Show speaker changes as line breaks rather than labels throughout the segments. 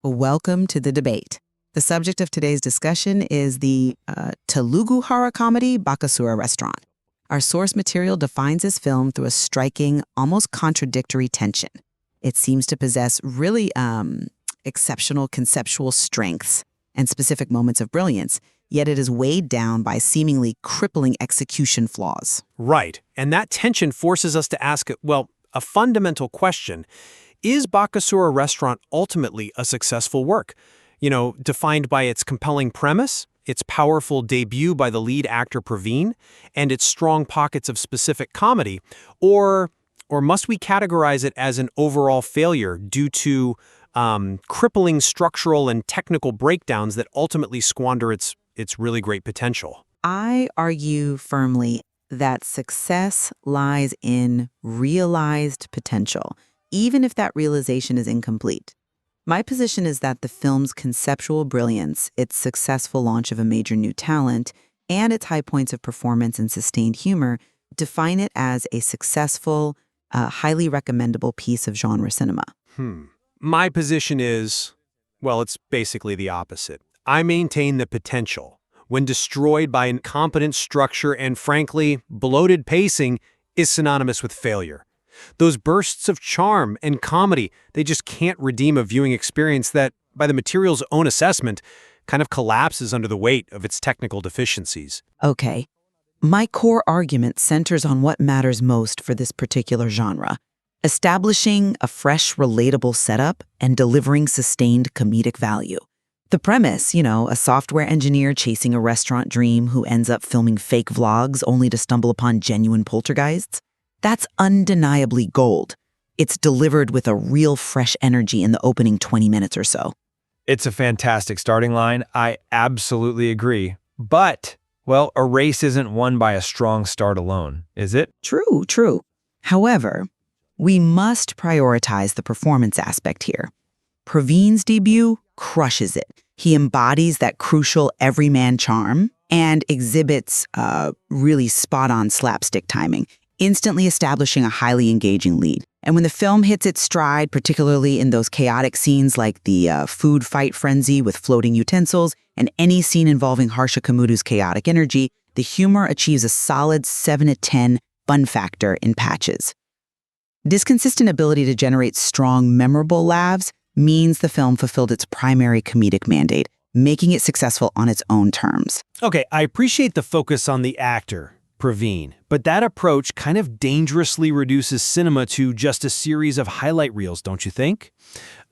Welcome to the debate. The subject of today's discussion is the Telugu horror comedy Bakasura restaurant. Our source material defines this film through a striking, almost contradictory tension. It seems to possess really exceptional conceptual strengths and specific moments of brilliance, yet it is weighed down by seemingly crippling execution flaws.
Right, and that tension forces us to ask, a fundamental question. Is Bakasura restaurant ultimately a successful work? Defined by its compelling premise, its powerful debut by the lead actor Praveen, and its strong pockets of specific comedy, or must we categorize it as an overall failure due to crippling structural and technical breakdowns that ultimately squander its really great potential?
I argue firmly that success lies in realized potential, even if that realization is incomplete. My position is that the film's conceptual brilliance, its successful launch of a major new talent, and its high points of performance and sustained humor define it as a successful, highly recommendable piece of genre cinema.
My position is, it's basically the opposite. I maintain the potential, when destroyed by incompetent structure and, frankly, bloated pacing, is synonymous with failure. Those bursts of charm and comedy, they just can't redeem a viewing experience that, by the material's own assessment, kind of collapses under the weight of its technical deficiencies.
Okay. My core argument centers on what matters most for this particular genre: establishing a fresh, relatable setup and delivering sustained comedic value. The premise, a software engineer chasing a restaurant dream who ends up filming fake vlogs only to stumble upon genuine poltergeists, that's undeniably gold. It's delivered with a real fresh energy in the opening 20 minutes or so.
It's a fantastic starting line. I absolutely agree. But, a race isn't won by a strong start alone, is it?
True. However, we must prioritize the performance aspect here. Praveen's debut crushes it. He embodies that crucial everyman charm and exhibits really spot-on slapstick timing, instantly establishing a highly engaging lead. And when the film hits its stride, particularly in those chaotic scenes like the food fight frenzy with floating utensils and any scene involving Harsha Kamudu's chaotic energy, the humor achieves a solid 7 to 10 fun factor in patches. This consistent ability to generate strong, memorable laughs means the film fulfilled its primary comedic mandate, making it successful on its own terms.
Okay, I appreciate the focus on the actor, Praveen, but that approach kind of dangerously reduces cinema to just a series of highlight reels, don't you think?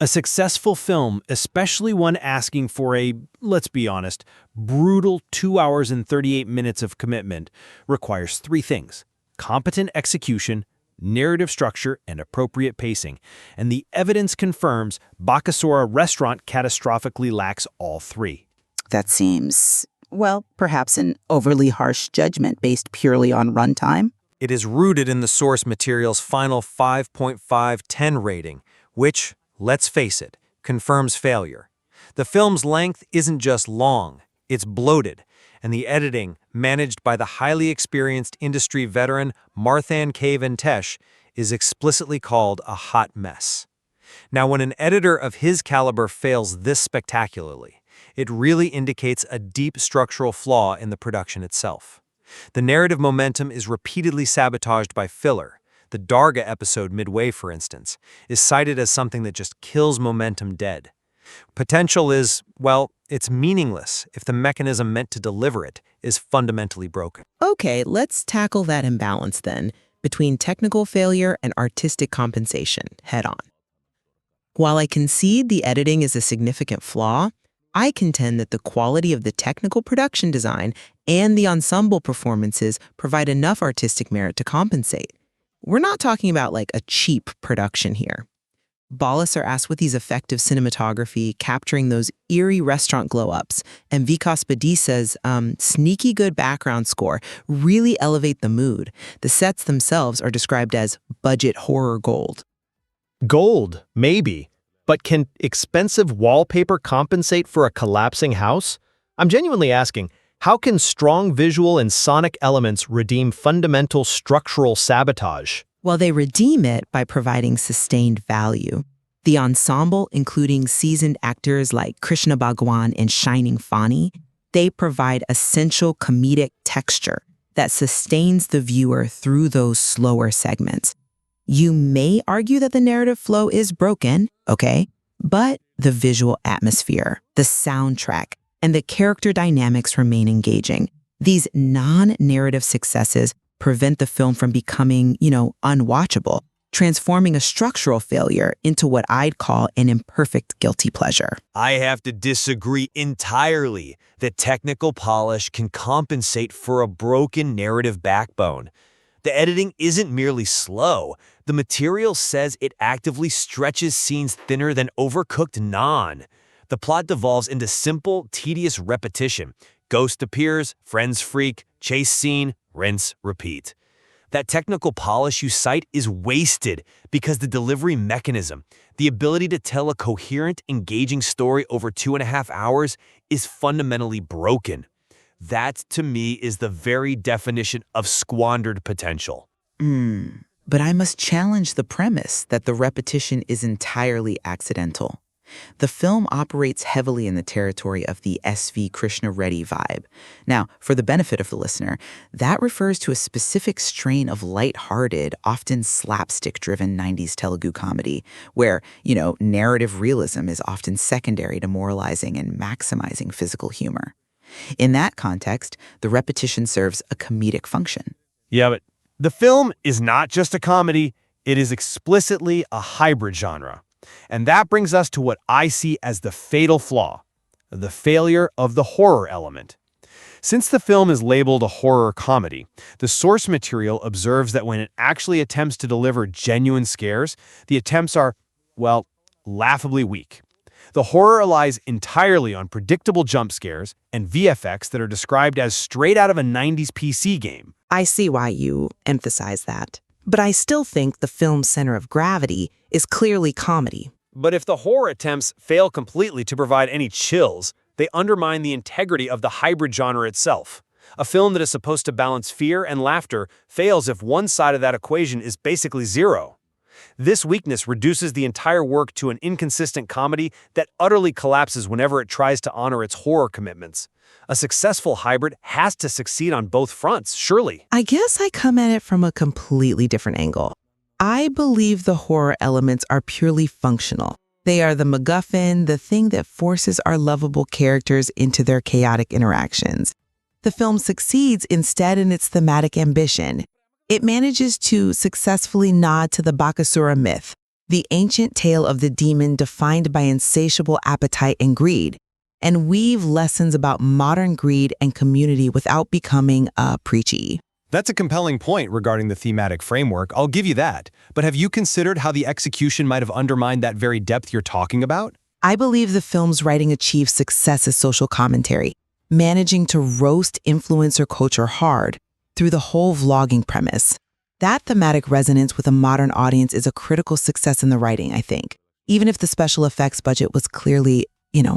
A successful film, especially one asking for a, let's be honest, brutal 2 hours and 38 minutes of commitment, requires 3 things: competent execution, narrative structure, and appropriate pacing. And the evidence confirms Bakasura restaurant catastrophically lacks all 3.
That seems, perhaps an overly harsh judgment based purely on runtime.
It is rooted in the source material's final 5.5/10 rating, which, let's face it, confirms failure. The film's length isn't just long, it's bloated, and the editing, managed by the highly experienced industry veteran Marthan K. Ventesh, is explicitly called a hot mess. Now, when an editor of his caliber fails this spectacularly, it really indicates a deep structural flaw in the production itself. The narrative momentum is repeatedly sabotaged by filler. The Darga episode midway, for instance, is cited as something that just kills momentum dead. Potential is, it's meaningless if the mechanism meant to deliver it is fundamentally broken.
Okay, let's tackle that imbalance then between technical failure and artistic compensation head on. While I concede the editing is a significant flaw, I contend that the quality of the technical production design and the ensemble performances provide enough artistic merit to compensate. We're not talking about like a cheap production here. Balasar asked with these effective cinematography, capturing those eerie restaurant glow-ups, and Vikas Badisa's sneaky good background score really elevate the mood. The sets themselves are described as budget horror gold.
Gold, maybe. But can expensive wallpaper compensate for a collapsing house? I'm genuinely asking, how can strong visual and sonic elements redeem fundamental structural sabotage?
Well, they redeem it by providing sustained value. The ensemble, including seasoned actors like Krishna Bhagwan and Shining Fani, they provide essential comedic texture that sustains the viewer through those slower segments. You may argue that the narrative flow is broken, okay? But the visual atmosphere, the soundtrack, and the character dynamics remain engaging. These non-narrative successes prevent the film from becoming, unwatchable, transforming a structural failure into what I'd call an imperfect guilty pleasure.
I have to disagree entirely that technical polish can compensate for a broken narrative backbone. The editing isn't merely slow. The material says it actively stretches scenes thinner than overcooked naan. The plot devolves into simple, tedious repetition. Ghost appears, friends freak, chase scene, rinse, repeat. That technical polish you cite is wasted because the delivery mechanism, the ability to tell a coherent, engaging story over 2.5 hours, is fundamentally broken. That, to me, is the very definition of squandered potential.
But I must challenge the premise that the repetition is entirely accidental. The film operates heavily in the territory of the S.V. Krishna Reddy vibe. Now, for the benefit of the listener, that refers to a specific strain of lighthearted, often slapstick-driven 90s Telugu comedy, where, narrative realism is often secondary to moralizing and maximizing physical humor. In that context, the repetition serves a comedic function.
Yeah, but the film is not just a comedy, it is explicitly a hybrid genre. And that brings us to what I see as the fatal flaw, the failure of the horror element. Since the film is labeled a horror comedy, the source material observes that when it actually attempts to deliver genuine scares, the attempts are, laughably weak. The horror relies entirely on predictable jump scares and VFX that are described as straight out of a 90s PC game.
I see why you emphasize that. But I still think the film's center of gravity is clearly comedy.
But if the horror attempts fail completely to provide any chills, they undermine the integrity of the hybrid genre itself. A film that is supposed to balance fear and laughter fails if one side of that equation is basically zero. This weakness reduces the entire work to an inconsistent comedy that utterly collapses whenever it tries to honor its horror commitments. A successful hybrid has to succeed on both fronts, surely.
I guess I come at it from a completely different angle. I believe the horror elements are purely functional. They are the MacGuffin, the thing that forces our lovable characters into their chaotic interactions. The film succeeds instead in its thematic ambition. It manages to successfully nod to the Bakasura myth, the ancient tale of the demon defined by insatiable appetite and greed, and weave lessons about modern greed and community without becoming preachy.
That's a compelling point regarding the thematic framework, I'll give you that. But have you considered how the execution might have undermined that very depth you're talking about?
I believe the film's writing achieved success as social commentary, managing to roast influencer culture hard through the whole vlogging premise. That thematic resonance with a modern audience is a critical success in the writing, I think, even if the special effects budget was clearly,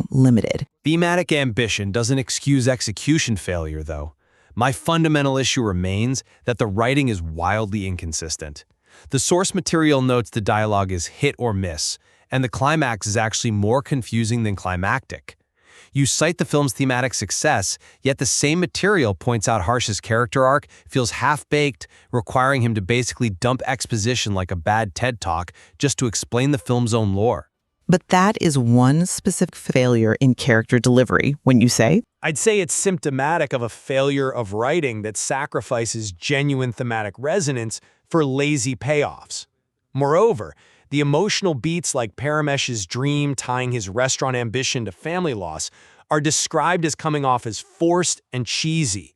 limited.
Thematic ambition doesn't excuse execution failure, though. My fundamental issue remains that the writing is wildly inconsistent. The source material notes the dialogue is hit or miss, and the climax is actually more confusing than climactic. You cite the film's thematic success, yet the same material points out Harsh's character arc feels half-baked, requiring him to basically dump exposition like a bad TED Talk just to explain the film's own lore.
But that is one specific failure in character delivery, when you say?
I'd say it's symptomatic of a failure of writing that sacrifices genuine thematic resonance for lazy payoffs. Moreover, the emotional beats like Paramesh's dream tying his restaurant ambition to family loss are described as coming off as forced and cheesy.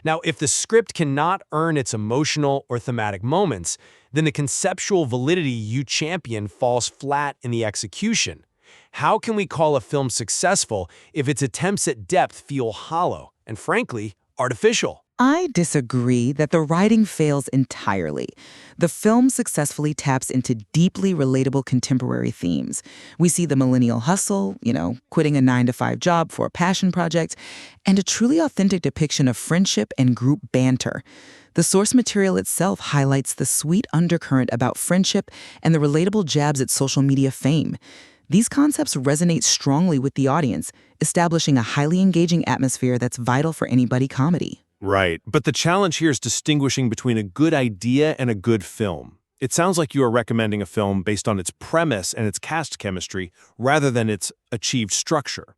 Now, if the script cannot earn its emotional or thematic moments, then the conceptual validity you champion falls flat in the execution. How can we call a film successful if its attempts at depth feel hollow and, frankly, artificial?
I disagree that the writing fails entirely. The film successfully taps into deeply relatable contemporary themes. We see the millennial hustle, quitting a 9-to-5 job for a passion project, and a truly authentic depiction of friendship and group banter. The source material itself highlights the sweet undercurrent about friendship and the relatable jabs at social media fame. These concepts resonate strongly with the audience, establishing a highly engaging atmosphere that's vital for any buddy comedy.
Right, but the challenge here is distinguishing between a good idea and a good film. It sounds like you are recommending a film based on its premise and its cast chemistry rather than its achieved structure.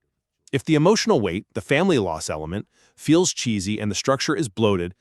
If the emotional weight, the family loss element, feels cheesy and the structure is bloated,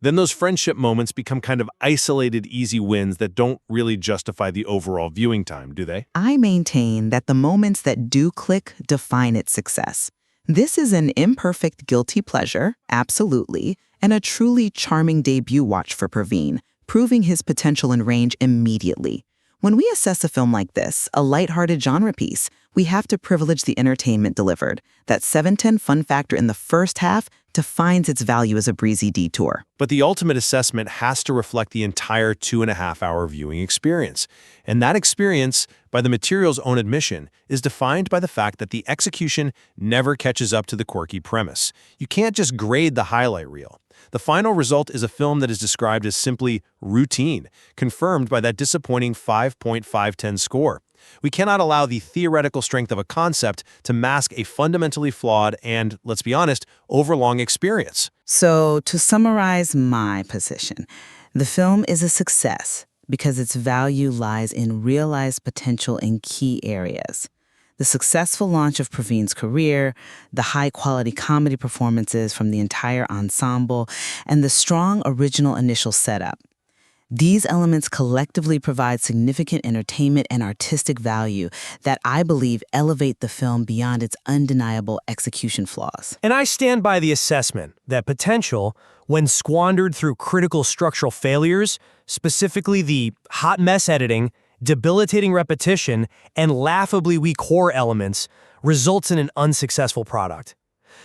then those friendship moments become kind of isolated, easy wins that don't really justify the overall viewing time, do they?
I maintain that the moments that do click define its success. This is an imperfect guilty pleasure, absolutely, and a truly charming debut watch for Praveen, proving his potential and range immediately. When we assess a film like this, a lighthearted genre piece, we have to privilege the entertainment delivered. That 7-10 fun factor in the first half defines its value as a breezy detour.
But the ultimate assessment has to reflect the entire 2.5-hour viewing experience. And that experience, by the material's own admission, is defined by the fact that the execution never catches up to the quirky premise. You can't just grade the highlight reel. The final result is a film that is described as simply routine, confirmed by that disappointing 5.510 score. We cannot allow the theoretical strength of a concept to mask a fundamentally flawed and, let's be honest, overlong experience.
So, to summarize my position, the film is a success because its value lies in realized potential in key areas. The successful launch of Praveen's career, the high-quality comedy performances from the entire ensemble, and the strong original initial setup. These elements collectively provide significant entertainment and artistic value that I believe elevate the film beyond its undeniable execution flaws.
And I stand by the assessment that potential, when squandered through critical structural failures, specifically the hot mess editing, debilitating repetition, and laughably weak horror elements, results in an unsuccessful product.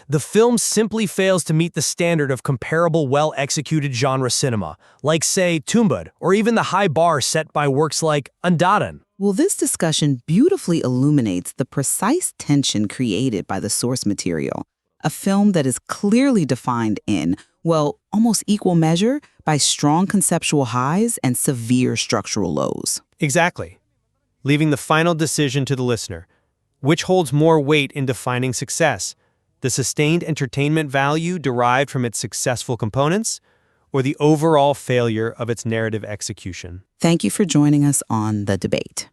The film simply fails to meet the standard of comparable well-executed genre cinema, like, say, Tumbad, or even the high bar set by works like Andadan.
Well, this discussion beautifully illuminates the precise tension created by the source material, a film that is clearly defined in, well, almost equal measure by strong conceptual highs and severe structural lows.
Exactly. Leaving the final decision to the listener. Which holds more weight in defining success? The sustained entertainment value derived from its successful components, or the overall failure of its narrative execution?
Thank you for joining us on The Debate.